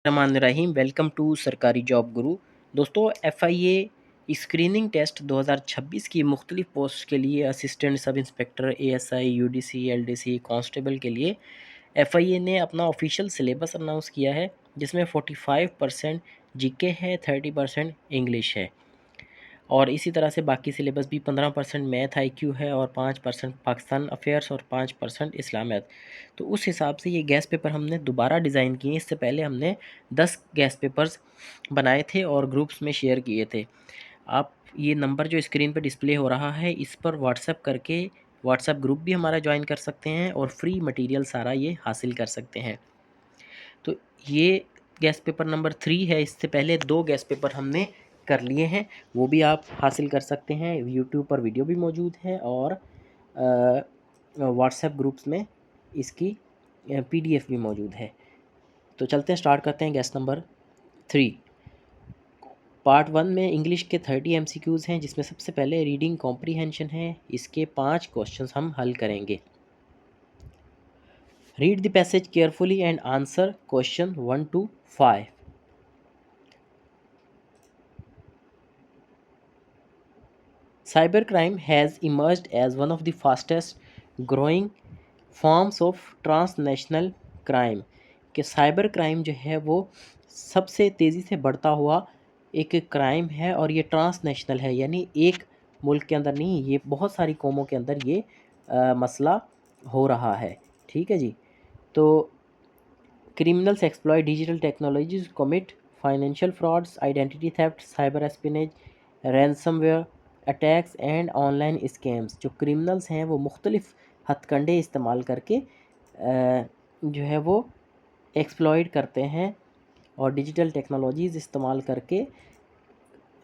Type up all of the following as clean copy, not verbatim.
Rahim welcome to सरकारी job गुरु। दोस्तों, FIA screening test 2026 की मुख्तलिफ पोस्ट के लिए assistant sub inspector, ASI, UDC, LDC, constable के लिए FIA ने अपना ऑफिशियल सिलेबस अनाउंस किया है, जिसमें 45% GK है, 30% इंग्लिश है और इसी तरह से बाकी सिलेबस भी 15% मैथ IQ है और 5% पाकिस्तान अफेयर्स और 5% इस्लामियत। तो उस हिसाब से ये गैस पेपर हमने दोबारा डिज़ाइन किए। इससे पहले हमने 10 गैस पेपर्स बनाए थे और ग्रुप्स में शेयर किए थे। आप ये नंबर जो स्क्रीन पर डिस्प्ले हो रहा है, इस पर व्हाट्सएप करके व्हाट्सएप ग्रुप भी हमारा ज्वाइन कर सकते हैं और फ्री मटेरियल सारा ये हासिल कर सकते हैं। तो ये गैस पेपर नंबर 3 है। इससे पहले 2 गैस पेपर हमने कर लिए हैं, वो भी आप हासिल कर सकते हैं। यूट्यूब पर वीडियो भी मौजूद है और व्हाट्सएप ग्रुप्स में इसकी PDF भी मौजूद है। तो चलते हैं, स्टार्ट करते हैं गैस नंबर 3। पार्ट 1 में इंग्लिश के 30 MCQs हैं, जिसमें सबसे पहले रीडिंग कॉम्प्रीहेंशन है। इसके 5 क्वेश्चंस हम हल करेंगे। Read the passage carefully and answer question 1 to 5। Cybercrime has emerged as one of the fastest growing forms of transnational crime। कि साइबर क्राइम जो है वो सबसे तेज़ी से बढ़ता हुआ एक क्राइम है और ये ट्रांसनेशनल है, यानी एक मुल्क के अंदर नहीं, ये बहुत सारी कौमों के अंदर ये मसला हो रहा है। ठीक है जी। तो criminals exploit digital technologies to commit financial frauds, identity theft, cyber espionage, ransomware attacks and online scams. जो क्रिमिनल्स हैं वो मुख्तलिफ हथकंडे इस्तेमाल करके जो है वो एक्सप्लॉइट करते हैं और डिजिटल टेक्नोलॉजीज़ इस्तेमाल करके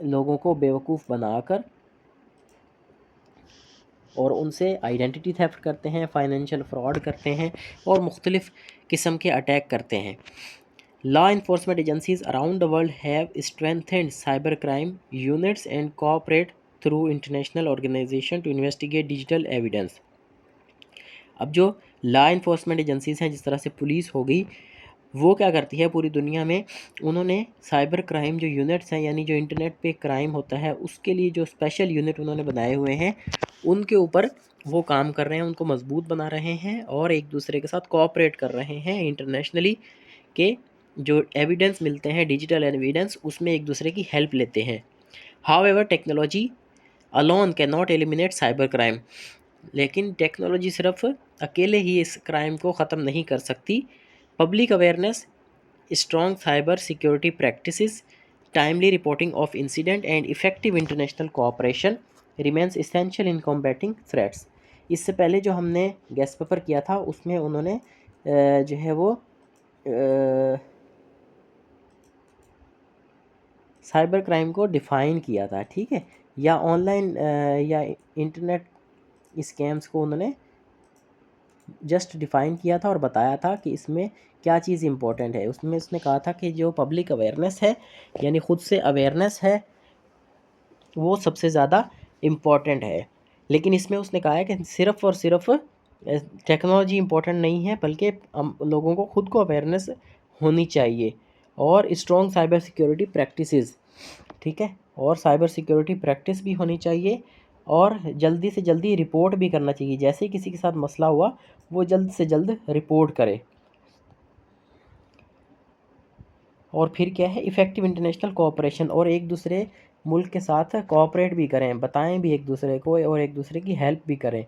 लोगों को बेवकूफ़ बनाकर और उनसे आइडेंटिटी थेफ्ट करते हैं, फाइनेंशियल फ्रॉड करते हैं और मुख्तलिफ़ किस्म के अटैक करते हैं। Law enforcement agencies around the world have strengthened cybercrime units and cooperate through international organizations to investigate digital evidence। अब जो लॉ इन्फोर्समेंट एजेंसीज हैं, जिस तरह से पुलिस हो गई, वो क्या करती है पूरी दुनिया में, उन्होंने साइबर क्राइम जो यूनिट्स हैं, यानी जो इंटरनेट पे क्राइम होता है उसके लिए जो स्पेशल यूनिट उन्होंने बनाए हुए हैं, उनके ऊपर वो काम कर रहे हैं, उनको मजबूत बना रहे हैं और एक दूसरे के साथ कोऑपरेट कर रहे हैं इंटरनेशनली के जो एविडेंस मिलते हैं, डिजिटल एविडेंस, उसमें एक दूसरे की हेल्प लेते हैं। However technology alone can not eliminate cyber crime. लेकिन टेक्नोलॉजी सिर्फ अकेले ही इस क्राइम को ख़त्म नहीं कर सकती। Public awareness, strong cyber security practices, timely reporting of incident and effective international cooperation remains essential in combating threats. इससे पहले जो हमने गेस्ट पेपर किया था उसमें उन्होंने जो है वो साइबर क्राइम को डिफ़ाइन किया था। ठीक है, या ऑनलाइन या इंटरनेट स्कैम्स को उन्होंने जस्ट डिफ़ाइन किया था और बताया था कि इसमें क्या चीज़ इम्पोर्टेंट है। उसमें उसने कहा था कि जो पब्लिक अवेयरनेस है, यानी ख़ुद से अवेयरनेस है, वो सबसे ज़्यादा इम्पोर्टेंट है। लेकिन इसमें उसने कहा है कि सिर्फ़ और सिर्फ टेक्नोलॉजी इम्पोर्टेंट नहीं है, बल्कि लोगों को ख़ुद को अवेयरनेस होनी चाहिए और स्ट्रॉन्ग साइबर सिक्योरिटी प्रैक्टिसेस। ठीक है, और साइबर सिक्योरिटी प्रैक्टिस भी होनी चाहिए और जल्दी से जल्दी रिपोर्ट भी करना चाहिए। जैसे ही किसी के साथ मसला हुआ, वो जल्द से जल्द रिपोर्ट करे। और फिर क्या है, इफ़ेक्टिव इंटरनेशनल कोऑपरेशन, और एक दूसरे मुल्क के साथ कोऑपरेट भी करें, बताएं भी एक दूसरे को और एक दूसरे की हेल्प भी करें।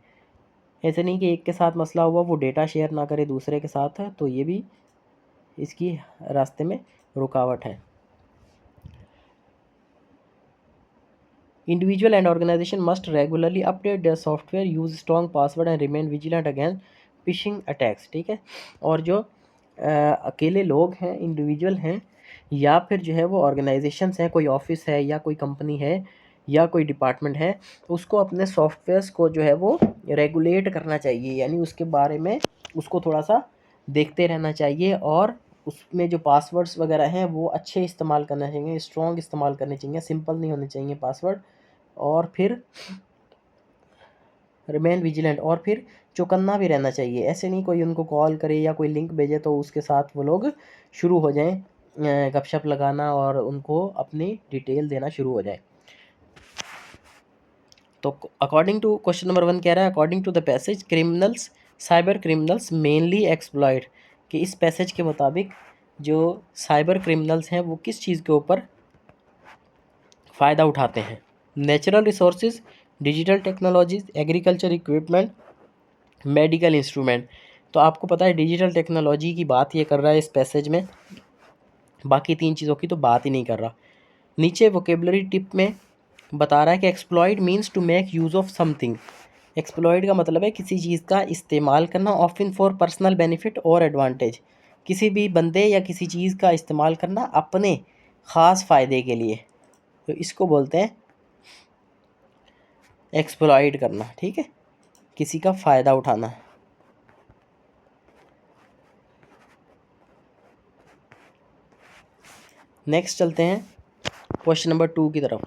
ऐसे नहीं कि एक के साथ मसला हुआ वो डेटा शेयर ना करे दूसरे के साथ, तो ये भी इसकी रास्ते में रुकावट है। Individual and organization must regularly update their software, use strong password and remain vigilant against phishing attacks। ठीक है, और जो अकेले लोग हैं, इंडिविजुअल हैं, या फिर जो है वो ऑर्गेनाइजेशंस हैं, कोई ऑफिस है या कोई कंपनी है या कोई डिपार्टमेंट है, उसको अपने सॉफ्टवेयर्स को जो है वो रेगुलेट करना चाहिए, यानी उसके बारे में उसको थोड़ा सा देखते रहना चाहिए और उसमें जो पासवर्ड्स वगैरह हैं वो अच्छे इस्तेमाल करना चाहिए, स्ट्रॉन्ग इस्तेमाल करने चाहिए, सिंपल नहीं होने चाहिए पासवर्ड। और फिर रिमेन विजिलेंट, और फिर चौकन्ना भी रहना चाहिए। ऐसे नहीं कोई उनको कॉल करे या कोई लिंक भेजे तो उसके साथ वो लोग शुरू हो जाएं गपशप लगाना और उनको अपनी डिटेल देना शुरू हो जाए। तो अकॉर्डिंग टू क्वेश्चन नंबर 1 कह रहा है according to the passage criminals cyber criminals mainly exploit, कि इस पैसेज के मुताबिक जो साइबर क्रिमिनल्स हैं वो किस चीज़ के ऊपर फ़ायदा उठाते हैं। Natural resources, digital technologies, agriculture equipment, medical instrument. तो आपको पता है डिजिटल टेक्नोलॉजी की बात ये कर रहा है इस पैसेज में, बाकी 3 चीज़ों की तो बात ही नहीं कर रहा। नीचे वोकेबलरी टिप में बता रहा है कि exploit means to make use of something. Exploit का मतलब है किसी चीज़ का इस्तेमाल करना, ऑफन फॉर पर्सनल बेनिफिट और एडवांटेज। किसी भी बंदे या किसी चीज़ का इस्तेमाल करना अपने ख़ास फ़ायदे के लिए, तो इसको बोलते हैं एक्सप्लॉइट करना। ठीक है, किसी का फ़ायदा उठाना। नेक्स्ट चलते हैं क्वेश्चन नंबर 2 की तरफ।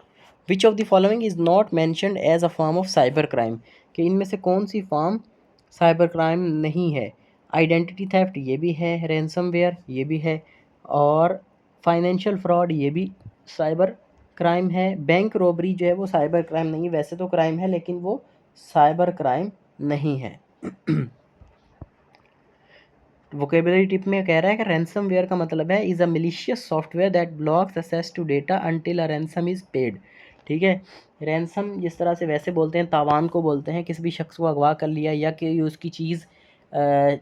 Which of the following is not mentioned as a form of cyber crime, कि इनमें से कौन सी फॉर्म साइबर क्राइम नहीं है। आइडेंटिटी थेफ्ट ये भी है, रैंसमवेयर ये भी है, और फाइनेंशियल फ्रॉड ये भी साइबर क्राइम है। बैंक रॉबरी जो है वो साइबर क्राइम नहीं है, वैसे तो क्राइम है लेकिन वो साइबर क्राइम नहीं है। वोकेबलरी टिप में कह रहा है कि रैंसमवेयर का मतलब है is a malicious software that blocks access to data until a ransom is paid. ठीक है, रैंसम जिस तरह से वैसे बोलते हैं तावान को बोलते हैं, किसी भी शख्स को अगवा कर लिया या कि उसकी चीज़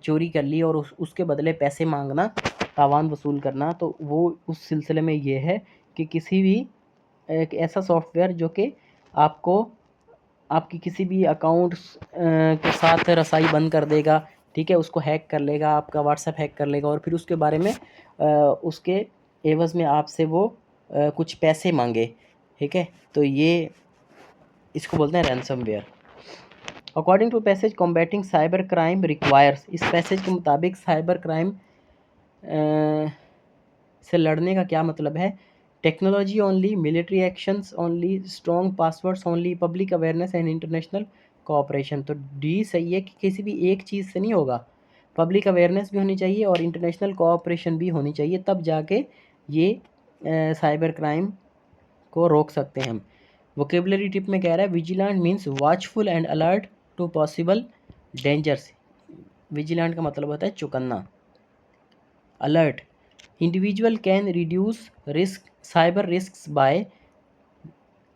चोरी कर ली और उसके बदले पैसे मांगना, तावान वसूल करना, तो वो उस सिलसिले में ये है कि किसी भी एक ऐसा सॉफ्टवेयर जो कि आपको आपकी किसी भी अकाउंट्स के साथ रसाई बंद कर देगा। ठीक है, उसको हैक कर लेगा, आपका व्हाट्सएप हैक कर लेगा और फिर उसके बारे में उसके एवज़ में आपसे वो कुछ पैसे मांगे। ठीक है, तो ये इसको बोलते हैं ransomware. According to passage combating cyber crime requires, इस पैसेज के मुताबिक साइबर क्राइम से लड़ने का क्या मतलब है। Technology only, military actions only, strong passwords only, public awareness and international cooperation. तो डी सही है कि किसी भी एक चीज़ से नहीं होगा, पब्लिक अवेयरनेस भी होनी चाहिए और इंटरनेशनल कोऑपरेशन भी होनी चाहिए, तब जाके ये साइबर क्राइम को रोक सकते हैं हम। वोकेबलरी टिप में कह रहा है vigilant means watchful and alert to possible dangers. Vigilant का मतलब होता है चौकन्ना। Alert, individual can reduce risk cyber risk by,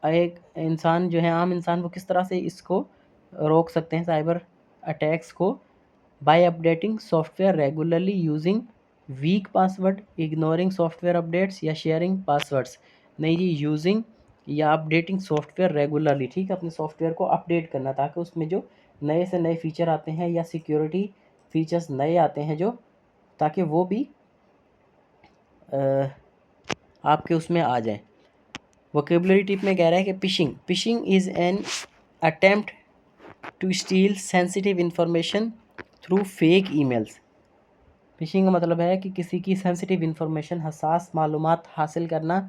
एक इंसान जो है आम इंसान वो किस तरह से इसको रोक सकते हैं साइबर अटैक्स को, by updating software regularly, using weak password, ignoring software updates या शेयरिंग पासवर्ड्स। नहीं जी, यूजिंग या अपडेटिंग सॉफ्टवेयर रेगुलरली। ठीक है, अपने सॉफ्टवेयर को अपडेट करना ताकि उसमें जो नए से नए फीचर आते हैं या सिक्योरिटी फीचर्स नए आते हैं जो, ताकि वो भी आपके उसमें आ जाए। वोकेबलरी टिप में कह रहा है कि phishing is an attempt to steal sensitive information through fake emails. Phishing का मतलब है कि किसी की सेंसिटिव इंफॉर्मेशन, हसास मालूमात हासिल करना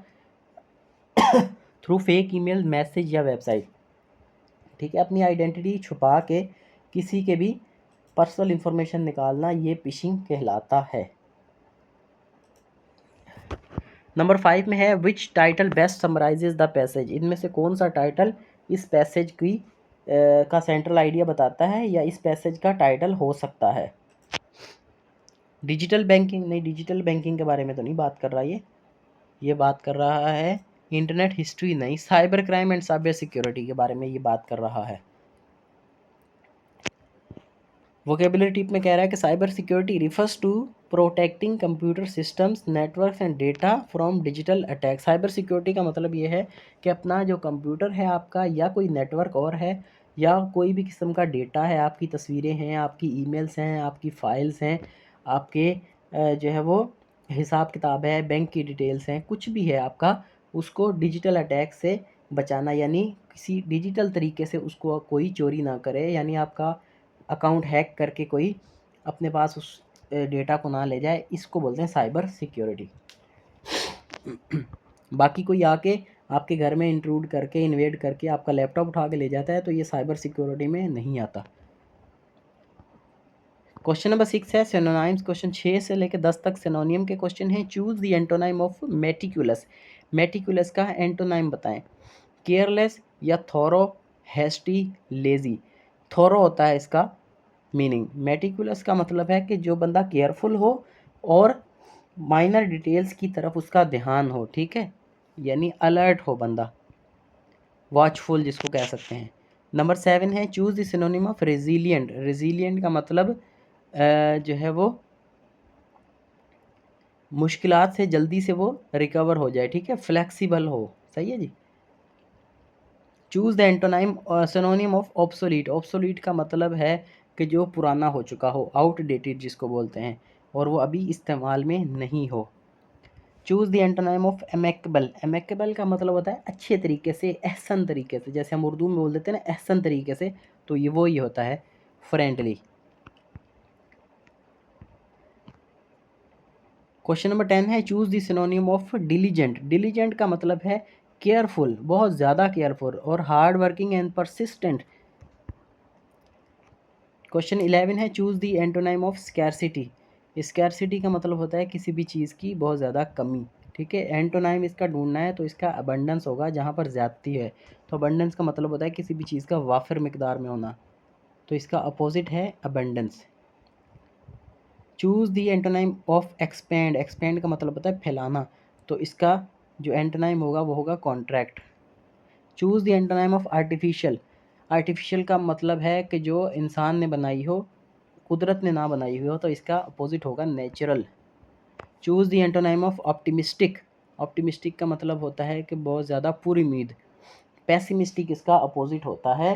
थ्रू फेक ईमेल, मैसेज या वेबसाइट। ठीक है, अपनी आइडेंटिटी छुपा के किसी के भी पर्सनल इंफॉर्मेशन निकालना, ये फिशिंग कहलाता है। नंबर 5 में है which title best summarises the passage, इनमें से कौन सा टाइटल इस पैसेज की का सेंट्रल आइडिया बताता है या इस पैसेज का टाइटल हो सकता है। डिजिटल बैंकिंग, नहीं डिजिटल बैंकिंग के बारे में तो नहीं बात कर रहा ये बात कर रहा है इंटरनेट हिस्ट्री, नहीं cyber crime and cyber security के बारे में ये बात कर रहा है। वोकेबलरी टिप में कह रहा है कि cyber security refers to protecting computer systems, networks and data from digital attack. Cyber security का मतलब ये है कि अपना जो कंप्यूटर है आपका या कोई नेटवर्क और है या कोई भी किस्म का डेटा है, आपकी तस्वीरें हैं, आपकी ईमेल्स हैं, आपकी फ़ाइल्स हैं, आपके जो है वो हिसाब किताब है, बैंक की डिटेल्स हैं, कुछ भी है आपका, उसको डिजिटल अटैक से बचाना, यानी किसी डिजिटल तरीके से उसको कोई चोरी ना करे, यानी आपका अकाउंट हैक करके कोई अपने पास उस डेटा को ना ले जाए, इसको बोलते हैं साइबर सिक्योरिटी। बाकी कोई आके आपके घर में इंट्रूड करके इन्वेड करके आपका लैपटॉप उठा के ले जाता है तो ये साइबर सिक्योरिटी में नहीं आता। क्वेश्चन नंबर 6 है सिनोनिम्स। क्वेश्चन 6 से लेकर 10 तक सिनोनियम के क्वेश्चन हैं। Choose the antonym of meticulous. Meticulous का एंटोनिम बताएं। केयरलेस या थोरो, हैस्टी, लेजी। थोरो होता है इसका मीनिंग। मेटिकुलस का मतलब है कि जो बंदा केयरफुल हो और माइनर डिटेल्स की तरफ उसका ध्यान हो, ठीक है, यानी अलर्ट हो बंदा, वॉचफुल जिसको कह सकते हैं। नंबर 7 है choose the synonym of resilient. Resilient का मतलब जो है वो मुश्किलात से जल्दी से वो रिकवर हो जाए, ठीक है, फ्लेक्सिबल हो। सही है जी। Choose the antonym synonym of obsolete. Obsolete का मतलब है कि जो पुराना हो चुका हो, आउटडेटेड जिसको बोलते हैं, और वो अभी इस्तेमाल में नहीं हो। Choose the antonym of amicable. Amicable का मतलब होता है अच्छे तरीके से, एहसन तरीके से, जैसे हम उर्दू में बोल देते हैं ना एहसन तरीके से, तो ये वो ही होता है फ्रेंडली। क्वेश्चन नंबर 10 है choose the synonym of diligent. Diligent का मतलब है केयरफुल, बहुत ज़्यादा केयरफुल, और hard working and persistent. Question 11 है choose the antonym of scarcity. Scarcity का मतलब होता है किसी भी चीज़ की बहुत ज़्यादा कमी, ठीक है। एंटोनिम इसका ढूंढना है तो इसका अबंडेंस होगा, जहाँ पर ज़्यादती है। तो अबंडेंस का मतलब होता है किसी भी चीज़ का वाफिर मिकदार में होना, तो इसका अपोजिट है abundance. Choose the antonym of expand. Expand का मतलब होता है फैलाना, तो इसका जो एंटोनाइम होगा वो होगा contract. Choose the antonym of artificial. Artificial का मतलब है कि जो इंसान ने बनाई हो, कुदरत ने ना बनाई हुई हो, तो इसका अपोजिट होगा natural. Choose the antonym of optimistic. Optimistic का मतलब होता है कि बहुत ज़्यादा पूरी उम्मीद। पेसिमिस्टिक इसका अपोजिट होता है।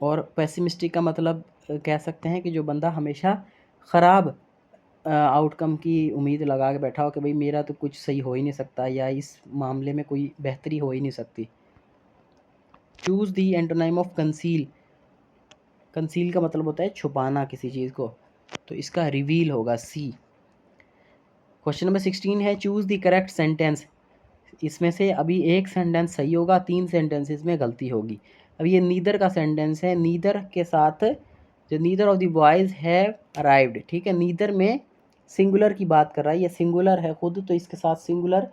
और पेसिमिस्टिक का मतलब कह सकते हैं कि जो बंदा हमेशा ख़राब आउटकम की उम्मीद लगा के बैठा हो कि भाई मेरा तो कुछ सही हो ही नहीं सकता, या इस मामले में कोई बेहतरी हो ही नहीं सकती। Choose the antonym of conceal. Conceal का मतलब होता है छुपाना किसी चीज़ को, तो इसका रिवील होगा सी। क्वेश्चन नंबर 16 है चूज़ दी करेक्ट सेंटेंस। इसमें से अभी एक सेंटेंस सही होगा, 3 सेंटेंसेस में गलती होगी। अब ये नीदर का सेंटेंस है। नीदर के साथ जो neither of the boys have arrived, ठीक है, नीदर में सिंगुलर की बात कर रहा है, ये सिंगुलर है खुद, तो इसके साथ सिंगुलर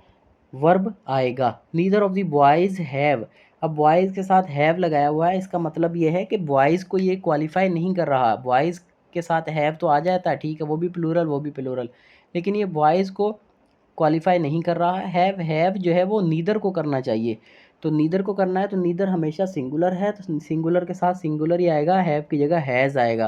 वर्ब आएगा। Neither of the boys have. अब बॉयज़ के साथ हैव लगाया हुआ है, इसका मतलब ये है कि बॉयज़ को ये क्वालिफाई नहीं कर रहा। बॉयज़ के साथ हैव तो आ जाता है, ठीक है, वो भी प्लूरल वो भी प्लूरल, लेकिन ये बॉयज़ को क्वालिफाई नहीं कर रहा है। हैव जो है वो नीदर को करना चाहिए, तो नीदर को करना है, तो नीदर हमेशा सिंगुलर है, तो सिंगुलर के साथ सिंगुलर ही आएगा, हैव की जगह हैज़ आएगा।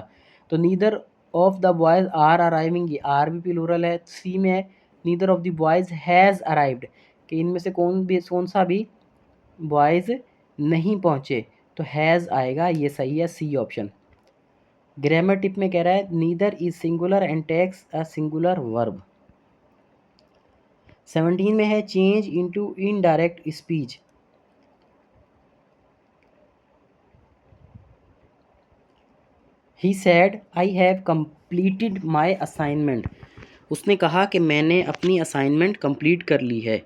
तो neither of the boys are arriving, ये आर भी प्लूरल है। सी में है neither of the boys has arrived, कि इनमें से कौन सा भी बॉयज़ नहीं पहुँचे, तो हैज़ आएगा, ये सही है, सी ऑप्शन। ग्रामर टिप में कह रहा है neither is singular and takes a singular verb. 17 में है change into indirect speech. He said I have completed my assignment. उसने कहा कि मैंने अपनी असाइनमेंट कंप्लीट कर ली है।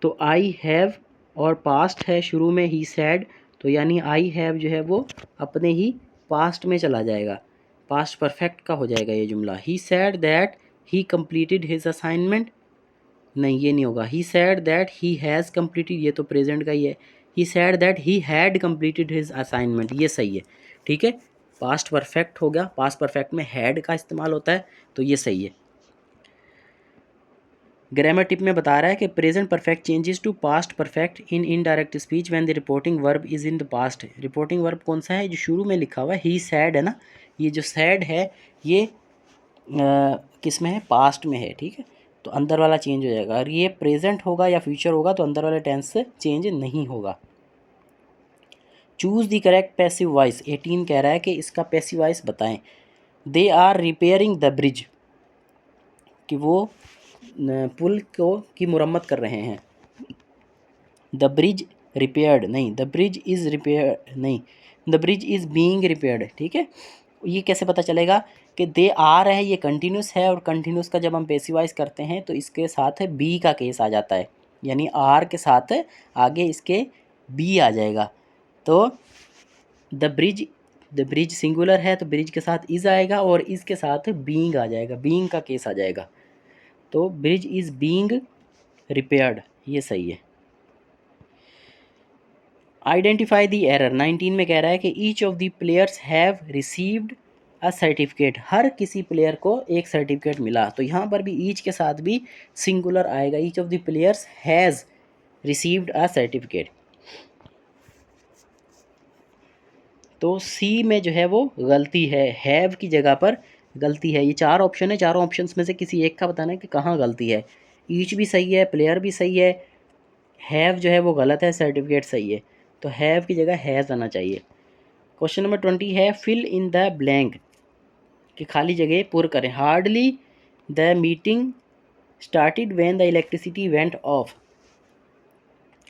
तो आई हैव और पास्ट है शुरू में, ही सैड, तो यानी आई हैव जो है वो अपने ही पास्ट में चला जाएगा, पास्ट परफेक्ट का हो जाएगा ये जुमला। He said that he completed his assignment, नहीं ये नहीं होगा। He said that he has completed, ये तो प्रेजेंट का ही है। He said that he had completed his assignment, ये सही है, ठीक है। पास्ट परफेक्ट हो गया, पास्ट परफेक्ट में हैड का इस्तेमाल होता है, तो ये सही है। ग्रामर टिप में बता रहा है कि present perfect changes to past perfect in indirect speech when the reporting verb is in the past. Reporting verb कौन सा है, जो शुरू में लिखा हुआ है ही सैड है ना, ये जो सैड है ये किस में है, पास्ट में है, ठीक है, तो अंदर वाला चेंज हो जाएगा। और ये प्रेजेंट होगा या फ्यूचर होगा तो अंदर वाले टेंस से चेंज नहीं होगा। Choose the correct passive voice. 18 कह रहा है कि इसका पैसिव वॉइस बताएं। They are repairing the bridge, कि वो पुल को की मुरम्मत कर रहे हैं। द ब्रिज रिपेयर्ड नहीं, द ब्रिज इज़ रिपेयर नहीं, the bridge is being repaired, ठीक है। ये कैसे पता चलेगा कि दे आर है, ये कंटिन्यूस है, और कंटिन्यूस का जब हम पैसिवाइज करते हैं तो इसके साथ बी का केस आ जाता है, यानी आर के साथ आगे इसके बी आ जाएगा। तो the bridge the bridge singular है तो ब्रिज के साथ इज़ आएगा और इसके साथ बीइंग आ जाएगा, बीइंग का केस आ जाएगा। तो ब्रिज इज़ बीइंग रिपेयर्ड, ये सही है। आइडेंटिफाई द एरर 19 में कह रहा है कि each of the players have received a certificate, हर किसी प्लेयर को एक सर्टिफिकेट मिला। तो यहाँ पर भी ईच के साथ भी सिंगुलर आएगा, each of the players has received a certificate. तो सी में जो है वो गलती है, हैव की जगह पर गलती है। ये 4 ऑप्शन है, चारों ऑप्शंस में से किसी एक का बताना है कि कहाँ गलती है। ईच भी सही है, प्लेयर भी सही है, हैव जो है वो गलत है, सर्टिफिकेट सही है। तो हैव की जगह हैज़ आना चाहिए। क्वेश्चन नंबर 20 है फिल इन द ब्लैंक, कि खाली जगह पुर करें। Hardly the meeting started when the electricity went of.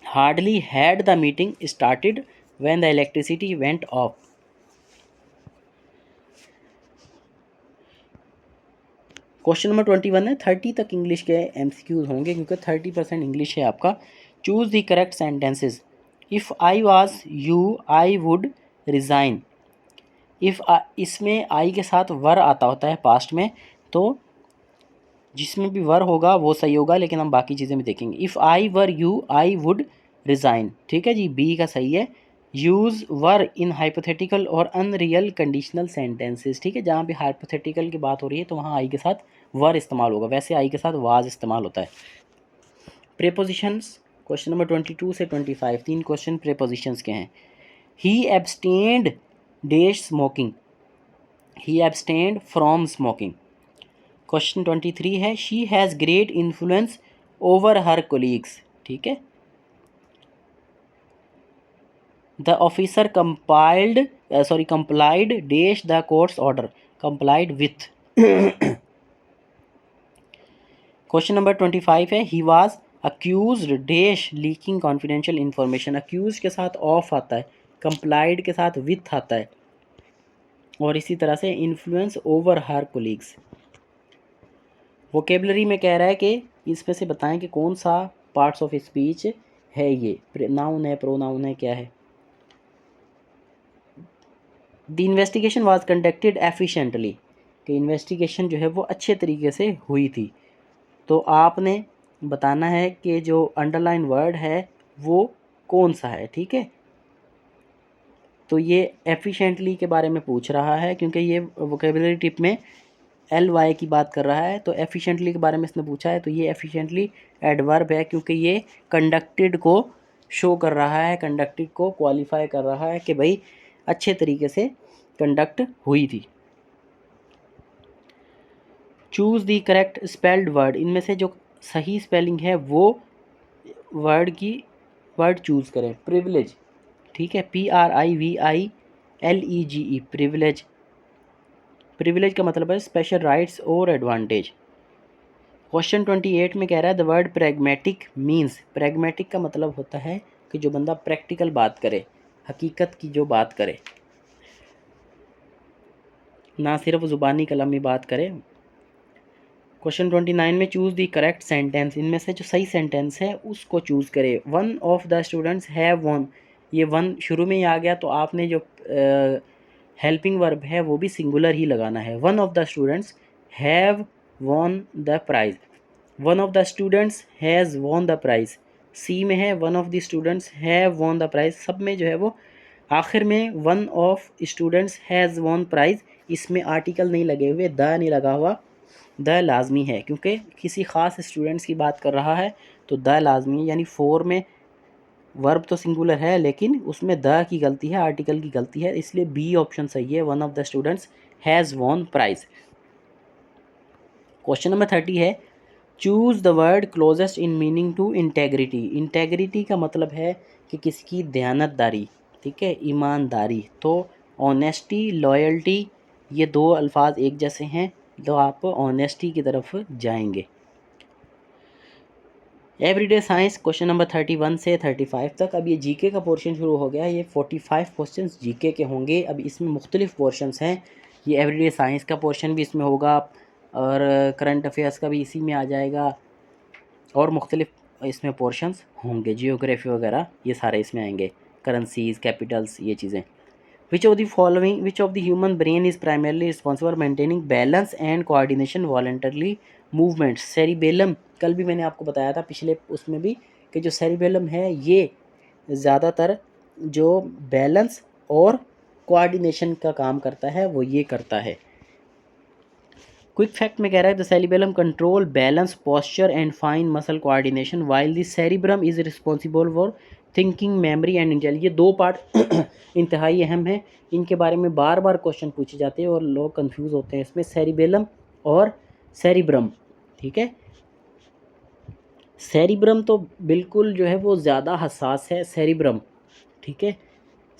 Hardly had the meeting started when the electricity went of. Question number 21 है 30 तक इंग्लिश के एमसीक्यूज होंगे क्योंकि 30% इंग्लिश है आपका। Choose the correct sentences. If I was you I would resign. If इसमें आई के साथ वर आता होता है पास्ट में, तो जिसमें भी वर होगा वो सही होगा, लेकिन हम बाकी चीज़ें भी देखेंगे। If I were you I would resign, ठीक है जी, बी का सही है। यूज़ वर इन हाइपोथेटिकल और अनरियल कंडीशनल सेंटेंसेस, ठीक है, जहाँ पे हाइपोथेटिकल की बात हो रही है तो वहाँ आई के साथ वर इस्तेमाल होगा, वैसे आई के साथ वाज इस्तेमाल होता है। प्रेपोजिशंस, क्वेश्चन नंबर 22 से 25 तीन क्वेश्चन प्रेपोजिशंस के हैं। He abstained dash smoking, he abstained from smoking. Question 23 है she has great influence over her colleagues, ठीक है। The officer complied dash the court's order, complied with. Question number 25 है he was accused dash leaking confidential information. Accuse के साथ of आता है, complied के साथ विथ आता है, और इसी तरह से influence over her colleagues. Vocabulary में कह रहा है कि इसमें से बताएं कि कौन सा पार्ट्स ऑफ स्पीच है, ये नाउन है, प्रोनाउन है, क्या है। The investigation was conducted efficiently, कि इन्वेस्टिगेशन जो है वो अच्छे तरीके से हुई थी। तो आपने बताना है कि जो अंडरलाइन वर्ड है वो कौन सा है, ठीक है। तो ये एफिशिएंटली के बारे में पूछ रहा है क्योंकि ये वोकेबलरी टिप में LY की बात कर रहा है, तो एफिशिएंटली के बारे में इसने पूछा है, तो ये एफिशिएंटली एडवर्ब है क्योंकि ये कंडक्टेड को शो कर रहा है, कंडक्टेड को क्वालिफाई कर रहा है कि भाई अच्छे तरीके से कंडक्ट हुई थी। Choose the correct spelled word, इनमें से जो सही स्पेलिंग है वो वर्ड चूज़ करें। प्रिविलेज, ठीक है, PRIVILEGE, प्रिविलेज। प्रिविलेज का मतलब है स्पेशल राइट्स और एडवांटेज। क्वेश्चन 28 में कह रहा है the word pragmatic means. Pragmatic का मतलब होता है कि जो बंदा प्रैक्टिकल बात करे, हकीकत की जो बात करे, ना सिर्फ ज़ुबानी कलामी बात करे। क्वेश्चन 29 में चूज़ द करेक्ट सेंटेंस, इनमें से जो सही सेंटेंस है उसको चूज़ करें। One of the students have von, ये वन शुरू में ही आ गया तो आपने जो हेल्पिंग वर्ब है वो भी सिंगुलर ही लगाना है। One of the students have won the prize, one of the students has won the prize. C में है one of the students have won the prize, सब में जो है वो आखिर में one of students has won prize, इसमें आर्टिकल नहीं लगे हुए, द नहीं लगा हुआ, द लाजमी है क्योंकि किसी ख़ास स्टूडेंट्स की बात कर रहा है, तो द लाजमी है। यानी 4 में वर्ब तो सिंगुलर है लेकिन उसमें द की गलती है, आर्टिकल की गलती है, इसलिए बी ऑप्शन सही है, one of the students has won prize. Question number 30 है choose the word closest in meaning to integrity. Integrity का मतलब है कि किसकी दयानतदारी, ठीक है, ईमानदारी। तो ऑनेस्टी, लॉयल्टी, ये दो अल्फाज एक जैसे हैं, तो आप ऑनेस्टी की तरफ जाएंगे। एवरीडे साइंस क्वेश्चन नंबर 31 से 35 तक। अब ये जीके का पोर्शन शुरू हो गया, ये 45 क्वेश्चंस जीके के होंगे। अब इसमें मुख्तलिफ पोर्शंस हैं, ये एवरीडे साइंस का पोर्शन भी इसमें होगा और करंट अफेयर्स का भी इसी में आ जाएगा, और मुख्तलिफ इसमें पोर्शंस होंगे, जियोग्राफी वगैरह ये सारे इसमें आएंगे, करेंसीज, कैपिटल्स, ये चीज़ें। विच of the human brain is primarily responsible for maintaining balance and coordination voluntarily movement? Cerebellum, कल भी मैंने आपको बताया था पिछले उसमें भी कि जो सेरिबेलम है ये ज़्यादातर जो बैलेंस और कोऑर्डिनेशन का काम करता है वो ये करता है। क्विक फैक्ट में कह रहा है the cerebellum control balance posture and fine muscle coordination while the cerebrum is responsible for thinking memory and intelligence. ये दो पार्ट इंतहाई अहम है, इनके बारे में बार बार क्वेश्चन पूछे जाते हैं और लोग कंफ्यूज होते हैं इसमें, सेरिबेलम और सेरिब्रम। ठीक है, सेरिब्रम तो बिल्कुल जो है वो ज़्यादा हसास है, सेरिब्रम। ठीक है,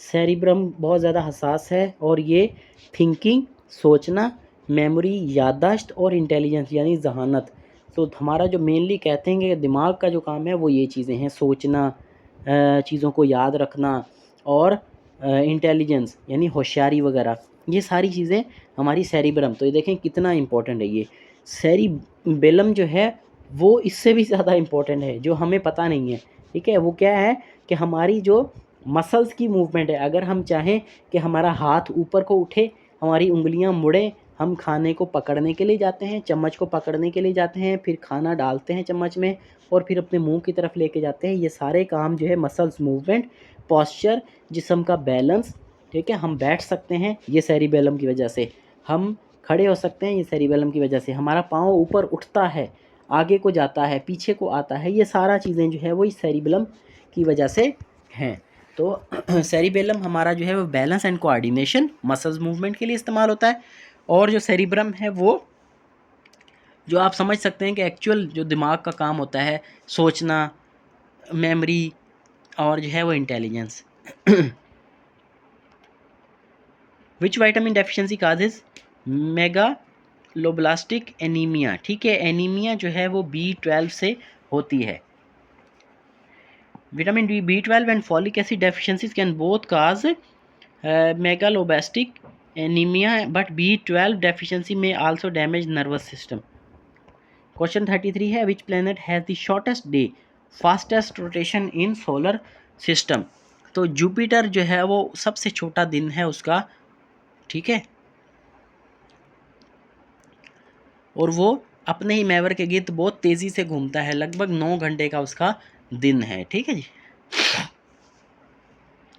सेरिब्रम बहुत ज़्यादा हसास है और ये थिंकिंग, सोचना, मेमोरी, याददाश्त और इंटेलिजेंस यानी जहानत, तो हमारा जो मेनली कहते हैं कि दिमाग का जो काम है वो ये चीज़ें हैं, सोचना, चीज़ों को याद रखना और इंटेलिजेंस यानी होशियारी वगैरह, ये सारी चीज़ें हमारी सेरिब्रम। तो ये देखें कितना इम्पोर्टेंट है ये सेरिबेलम जो है वो इससे भी ज़्यादा इम्पोर्टेंट है जो हमें पता नहीं है। ठीक है, वो क्या है कि हमारी जो मसल्स की मूवमेंट है, अगर हम चाहें कि हमारा हाथ ऊपर को उठे, हमारी उंगलियां मुड़े, हम खाने को पकड़ने के लिए जाते हैं, चम्मच को पकड़ने के लिए जाते हैं, फिर खाना डालते हैं चम्मच में और फिर अपने मुंह की तरफ लेके जाते हैं, ये सारे काम जो है मसल्स मूवमेंट, पॉस्चर, जिस्म का बैलेंस, ठीक है, हम बैठ सकते हैं ये सेरिबेलम की वजह से, हम खड़े हो सकते हैं ये सेरिबेलम की वजह से, हमारा पाँव ऊपर उठता है, आगे को जाता है, पीछे को आता है, ये सारा चीज़ें जो है वो इस सेरिबेलम की वजह से हैं। तो सेरिबेलम हमारा जो है वो balance and coordination muscles movement के लिए इस्तेमाल होता है, और जो सेरिब्रम है वो जो आप समझ सकते हैं कि एक्चुअल जो दिमाग का काम होता है, सोचना, मेमोरी और जो है वो इंटेलिजेंस। विच vitamin deficiency causes megaloblastic anaemia? ठीक है, एनीमिया जो है वो B12 से होती है। Vitamin D, B12 and folic acid deficiencies can both cause megaloblastic anaemia but B12 deficiency में also damage nervous system. Question 33 है which planet has the shortest day fastest rotation in solar system? तो Jupiter जो है वो सबसे छोटा दिन है उसका, ठीक है, और वो अपने ही महवर के गिर्द बहुत तेज़ी से घूमता है, लगभग 9 घंटे का उसका दिन है। ठीक है जी,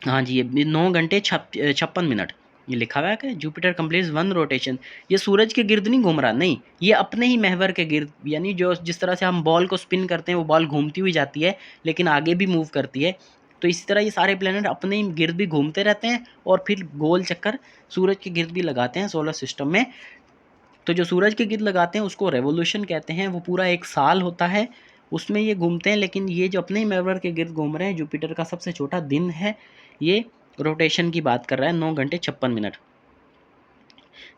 हाँ जी, ये 9 घंटे 56 मिनट ये लिखा हुआ है कि जुपिटर कंप्लीट्स 1 रोटेशन। ये सूरज के गिर्द नहीं घूम रहा, नहीं, ये अपने ही महवर के गिर्द, यानी जो जिस तरह से हम बॉल को स्पिन करते हैं वो बॉल घूमती हुई जाती है लेकिन आगे भी मूव करती है, तो इसी तरह ये सारे प्लैनेट अपने ही गिर्द भी घूमते रहते हैं और फिर गोल चक्कर सूरज के गिर्द भी लगाते हैं सोलर सिस्टम में। तो जो सूरज के गिर्द लगाते हैं उसको रेवोल्यूशन कहते हैं, वो पूरा 1 साल होता है उसमें ये घूमते हैं, लेकिन ये जो अपने ही महवर के गिर्द घूम रहे हैं, जुपिटर का सबसे छोटा दिन है, ये रोटेशन की बात कर रहा है, 9 घंटे 56 मिनट,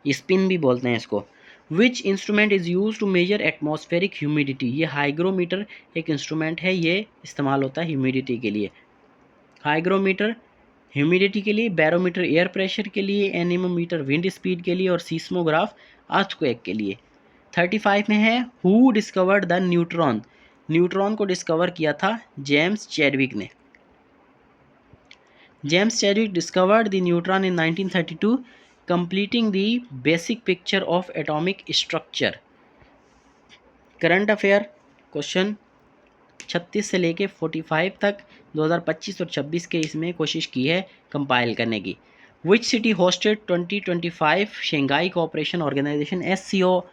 स्पिन भी बोलते हैं इसको। Which instrument is use to measure atmospheric humidity? ये हाइग्रोमीटर एक इंस्ट्रूमेंट है, ये इस्तेमाल होता है ह्यूमिडिटी के लिए। हाइग्रोमीटर ह्यूमिडिटी के लिए, बैरोमीटर एयर प्रेशर के लिए, एनीमोमीटर विंड स्पीड के लिए और सीस्मोग्राफ अर्थक्वेक के लिए। 35 में है who discovered the neutron? Neutron को डिस्कवर किया था जेम्स चैडविक ने। James Chadwick discovered the neutron in 1932 completing the basic picture of atomic structure। Current affair question 36 से लेके 45 तक 2025 और 26 के इसमें कोशिश की है कंपाइल करने की। Which city hosted 2025 Shanghai cooperation organisation SCO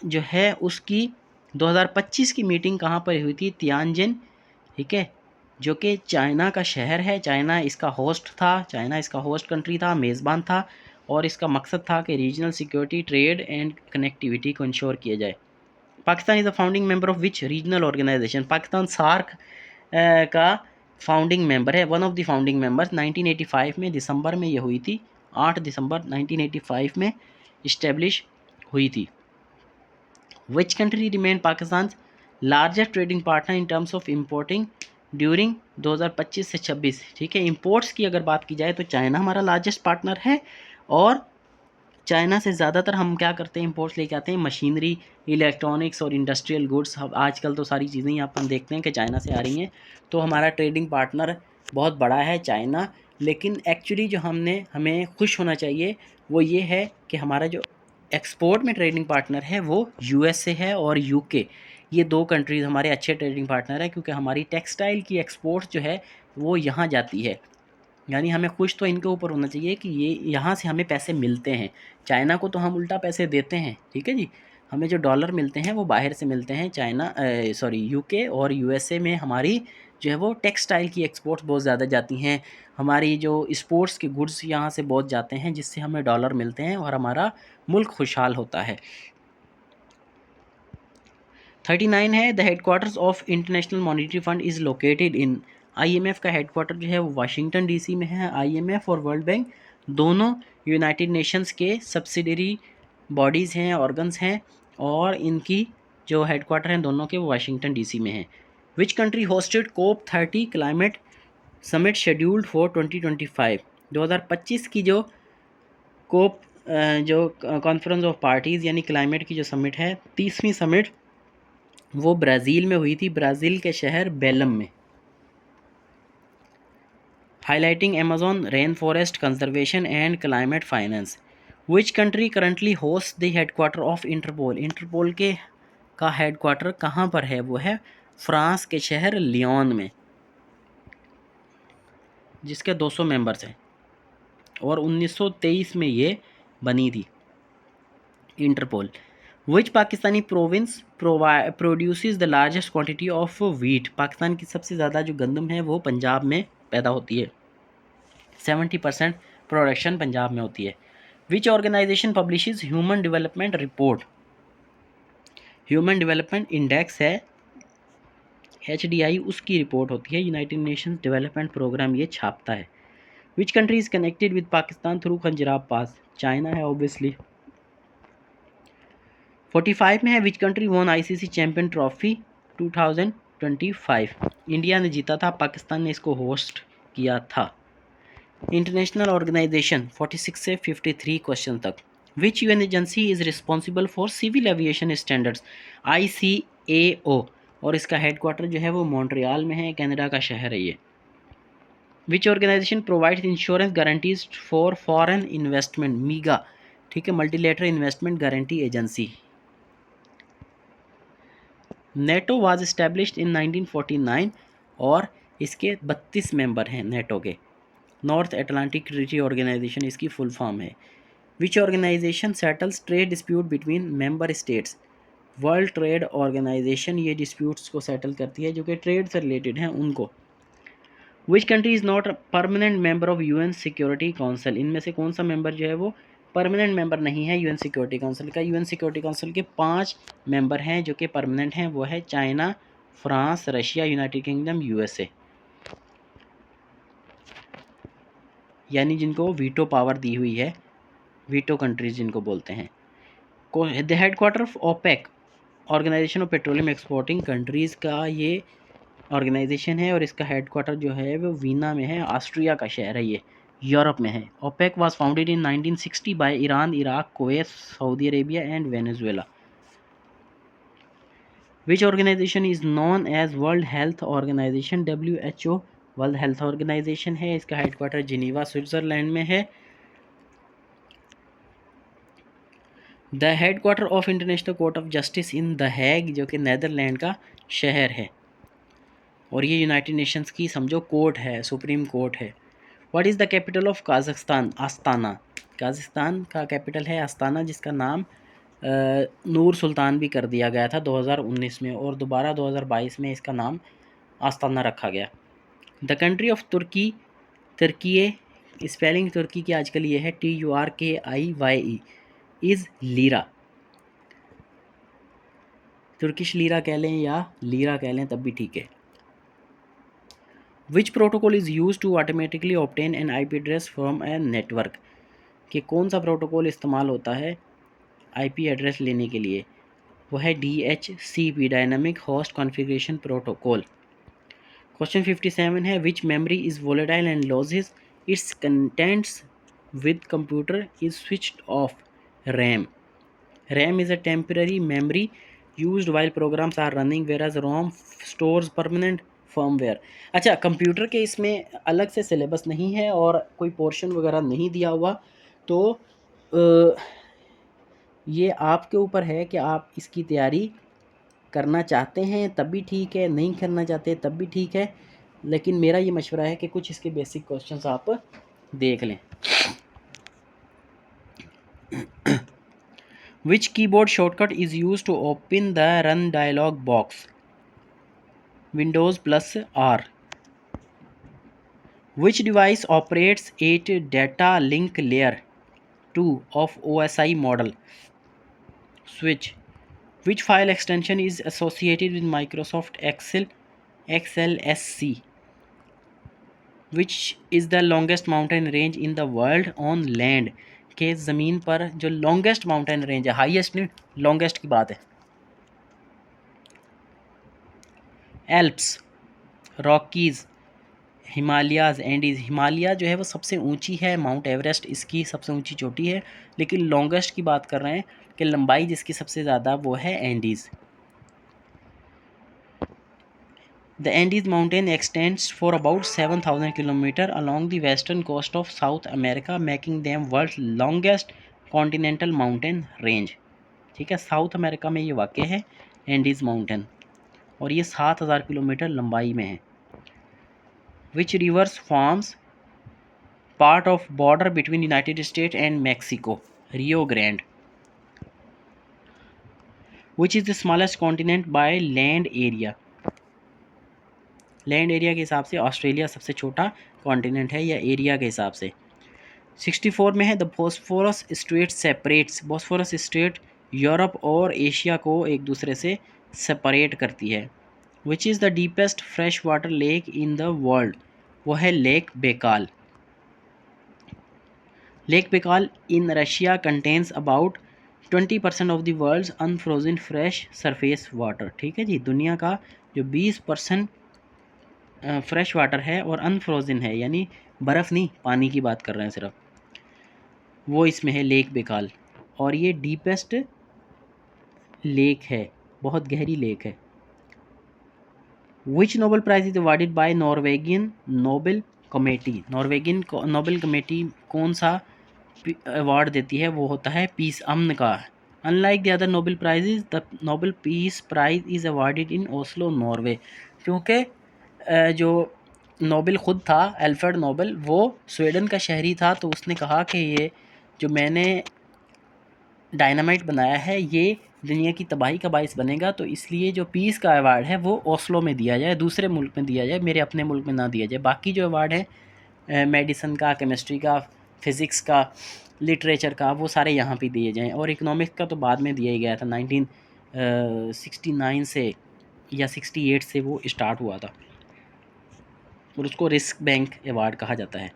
जो है उसकी 2025 की मीटिंग कहाँ पर हुई थी? तियानजिन, ठीक है, जो कि चाइना का शहर है, चाइना इसका होस्ट था, चाइना इसका होस्ट कंट्री था, मेज़बान था, और इसका मकसद था कि regional security, trade and connectivity को इंश्योर किया जाए। Pakistan is the founding member of which regional organisation? Pakistan SAARC का फाउंडिंग मेंबर है, one of the founding members. 1985 में दिसंबर में ये हुई थी, 8 दिसंबर 1985 में इस्टेब्लिश हुई थी। Which country remain Pakistan largest trading partner in terms of importing during 2025 से 26? ठीक है, इंपोर्ट्स की अगर बात की जाए तो चाइना हमारा लार्जेस्ट पार्टनर है, और चाइना से ज़्यादातर हम क्या करते हैं, इंपोर्ट्स लेके आते हैं, मशीनरी, इलेक्ट्रॉनिक्स और इंडस्ट्रियल गुड्स। अब आजकल तो सारी चीज़ें ही अपन देखते हैं कि चाइना से आ रही हैं, तो हमारा ट्रेडिंग पार्टनर बहुत बड़ा है चाइना, लेकिन एक्चुअली जो हमें खुश होना चाहिए वो ये है कि हमारा जो एक्सपोर्ट में ट्रेडिंग पार्टनर है वो यूएसए है और यूके। ये दो कंट्रीज़ हमारे अच्छे ट्रेडिंग पार्टनर हैं, क्योंकि हमारी टेक्सटाइल की एक्सपोर्ट जो है वो यहाँ जाती है। यानी हमें खुश तो इनके ऊपर होना चाहिए कि ये यहाँ से हमें पैसे मिलते हैं। चाइना को तो हम उल्टा पैसे देते हैं, ठीक है जी। हमें जो डॉलर मिलते हैं वो बाहर से मिलते हैं। यूके और यूएसए में हमारी जो है वो टेक्सटाइल की एक्सपोर्ट्स बहुत ज़्यादा जाती हैं। हमारी जो स्पोर्ट्स के गुड्स यहाँ से बहुत जाते हैं, जिससे हमें डॉलर मिलते हैं और हमारा मुल्क खुशहाल होता है। 39 है, the headquarters of international monetary fund is located in. IMF का हेडक्वार्टर जो है वो वाशिंगटन डीसी में है। आईएमएफ और वर्ल्ड बैंक दोनों यूनाइटेड नेशंस के सब्सिडरी बॉडीज़ हैं, ऑर्गन्स हैं, और इनकी जो हेडक्वार्टर हैं दोनों के वो वाशिंगटन डीसी में हैं। Which country hosted COP 30 climate summit scheduled for 2025। 2025 की जो कोप जो कॉन्फ्रेंस ऑफ पार्टीज़ यानी क्लाइमेट की जो समिट है, 30वीं समिट, वो ब्राज़ील में हुई थी, ब्राज़ील के शहर बेलम में। Highlighting Amazon rain forest conservation and climate finance. Which country currently host the headquarter of Interpol. Interpol के का हेडक्वार्टर कहाँ पर है? वो है फ्रांस के शहर लियोन में, जिसके 200 मेंबर्स हैं, और 1923 में ये बनी थी इंटरपोल। विच Pakistani province produces the largest quantity of wheat. Pakistan की सबसे ज़्यादा जो गंदम है वो पंजाब में पैदा होती है। 70% प्रोडक्शन पंजाब में होती है। Which organisation publishes human development report. Human development index है HDI, उसकी रिपोर्ट होती है। यूनाइटेड नेशंस डेवलपमेंट प्रोग्राम ये छापता है। Which country is connected with Pakistan through Khunjerab pass. China है ऑब्वियसली। 45 में है, which country won ICC champion trophy 2025। India ने जीता था, पाकिस्तान ने इसको होस्ट किया था। इंटरनेशनल ऑर्गेनाइजेशन 46 से 53 क्वेश्चन तक। Which UN agency is responsible for civil aviation standards. ICAO, और इसका हेडक्वार्टर जो है वो मॉन्ट्रियल में है, कनाडा का शहर है ये। Which organisation provides insurance guarantees for foreign investment. MIGA, ठीक है, Multilateral Investment Guarantee Agency. NATO was established in 1949 और इसके 32 मेंबर हैं नेटो के। नॉर्थ अटलांटिक ट्रीटी ऑर्गेनाइजेशन इसकी फुल फॉर्म है। Which organisation settles trade dispute between member states. World Trade Organisation ये disputes को सेटल करती है जो कि ट्रेड से रिलेटेड हैं उनको। Which country is not permanent member of UN security council. इनमें से कौन सा मेंबर जो है वो परमानेंट मेंबर नहीं है UN सिक्योरिटी काउंसिल का। UN सिक्योरिटी काउंसिल के 5 मेंबर हैं जो कि परमानेंट हैं, वो है China, France, Russia, United kingdom, USA, यानी जिनको वीटो पावर दी हुई है, वीटो कंट्रीज जिनको बोलते हैं। The headquarter of OPEC, organisation of petroleum exporting countries का ये ऑर्गेनाइजेशन है, और इसका हेडक्वार्टर जो है वो वीना में है, ऑस्ट्रिया का शहर है, ये यूरोप में है। OPEC was founded in 1960 by Iran, Iraq, Kuwait, Saudi Arabia and Venezuela. Which organisation is known as World Health Organisation. WHO World Health Organisation है, इसका हेडक्वार्टर जिनीवा स्विट्ज़रलैंड में है। The headquarter of International Court of Justice in the Hague, जो कि Netherlands का शहर है, और ये यूनाइटेड नेशंस की समझो कोर्ट है, सुप्रीम कोर्ट है। What is the capital of Kazakhstan. Astana. Kazakhstan का कैपिटल है आस्ताना, जिसका नाम नूर सुल्तान भी कर दिया गया था 2019 में, और दोबारा 2022 में इसका नाम आस्ताना रखा गया। The country of Turkey, Turkey spelling Turkey की आजकल ये है TURKIYE, is lira. Turkish lira कह लें या लीरा कह लें तब भी ठीक है। Which protocol is use to automatically obtain an IP address from a network. कि कौन सा प्रोटोकॉल इस्तेमाल होता है IP एड्रेस लेने के लिए? वो है DHCP, dynamic host configuration protocol. Question 57 है, which memory is volatile and loses its contents with computer is switched off. RAM. RAM is a temporary memory used while programs are running, whereas ROM stores permanent firmware. अच्छा, computer के इसमें अलग से syllabus नहीं है और कोई portion वगैरह नहीं दिया हुआ, तो ये आपके ऊपर है कि आप इसकी तैयारी करना चाहते हैं तब भी ठीक है, नहीं करना चाहते तब भी ठीक है, लेकिन मेरा ये मशवरा है कि कुछ इसके बेसिक क्वेश्चंस आप देख लें। Which keyboard shortcut is used to open the run dialog box? Windows plus R. Which device operates at data link layer 2 of OSI model? Switch. Which file extension is associated with Microsoft Excel XLSC? Which is the longest mountain range in the world on land? के ज़मीन पर जो longest mountain range है, highest नहीं, longest की बात है। Alps, Rockies, Himalayas, Andes. Himalaya जो है वो सबसे ऊंची है, माउंट एवरेस्ट इसकी सबसे ऊंची चोटी है, लेकिन लॉन्गेस्ट की बात कर रहे हैं कि लंबाई जिसकी सबसे ज़्यादा वो है Andes. The Andes mountain extends for about 7,000 kilometre along the western coast of South America, making them world's longest continental mountain range. ठीक है, साउथ अमेरिका में ये वाक़ है एंडीज़ माउंटेन, और ये 7,000 किलोमीटर लंबाई में है। Which rivers forms part of border between United States and Mexico? Rio Grande. Which is the smallest continent by land area? Land area के हिसाब से ऑस्ट्रेलिया सबसे छोटा कॉन्टिनेंट है, या एरिया के हिसाब से। 64 में है the Bosphorus strait separates. Bosphorus strait Europe और एशिया को एक दूसरे से सेपरेट करती है। Which is the deepest fresh water lake in the world? वो है lake Baikal. Lake Baikal in Russia contains about 20% of the world's unfrozen fresh surface water. ठीक है जी, दुनिया का जो 20% फ्रेश वाटर है और अनफ्रोजन है, यानी बर्फ़ नहीं, पानी की बात कर रहे हैं सिर्फ, वो इसमें है लेक बेकाल, और ये डीपेस्ट लेक है, बहुत गहरी लेक है। Which Nobel prize is awarded by Norwegian Nobel committee? Norwegian Nobel committee कौन सा अवार्ड देती है? वो होता है पीस, अमन का। Unlike the other Nobel prizes, the Nobel peace prize is awarded in Oslo, Norway. क्योंकि जो नोबेल ख़ुद था, अल्फ्रेड नोबेल, वो स्वीडन का शहरी था, तो उसने कहा कि ये जो मैंने डायनामाइट बनाया है ये दुनिया की तबाही का बाइस बनेगा, तो इसलिए जो पीस का अवार्ड है वो ओस्लो में दिया जाए, दूसरे मुल्क में दिया जाए, मेरे अपने मुल्क में ना दिया जाए। बाकी जो अवार्ड है मेडिसन का, केमिस्ट्री का, फ़िज़िक्स का, लिटरेचर का, वो सारे यहाँ पे दिए जाएँ। और इकोनॉमिक्स का तो बाद में दिया ही गया था, 1969 से या 68 से वो स्टार्ट हुआ था, और उसको रिस्क बैंक अवार्ड कहा जाता है।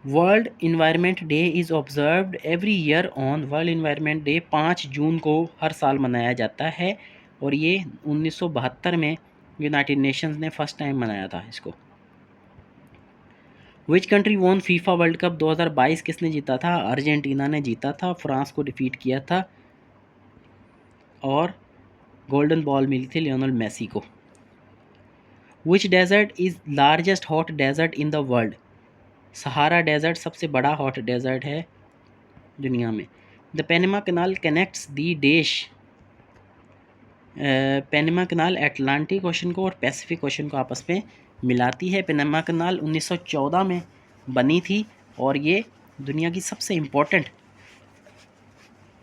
World environment day is observed every year on. World environment day 5 जून को हर साल मनाया जाता है, और ये 1972 में यूनाइटेड नेशंस ने फर्स्ट टाइम मनाया था इसको। विच country von FIFA world cup 2022? किसने जीता था? अर्जेंटीना ने जीता था, फ्रांस को डिफीट किया था, और गोल्डन बॉल मिली थी लियोनेल मेसी को। Which desert is largest hot desert in the world? Sahara desert सबसे बड़ा हॉट डेजर्ट है दुनिया में। The Panama canal connects the देश। पैनामा कनाल अटलांटिक ओशन को और पैसिफिक ओशन को आपस में मिलाती है। पैनामा कनाल 1914 में बनी थी, और ये दुनिया की सबसे important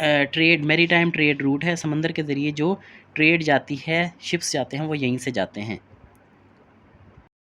trade, maritime trade route है। समंदर के ज़रिए जो ट्रेड जाती है, शिप्स जाते हैं, वो यहीं से जाते हैं।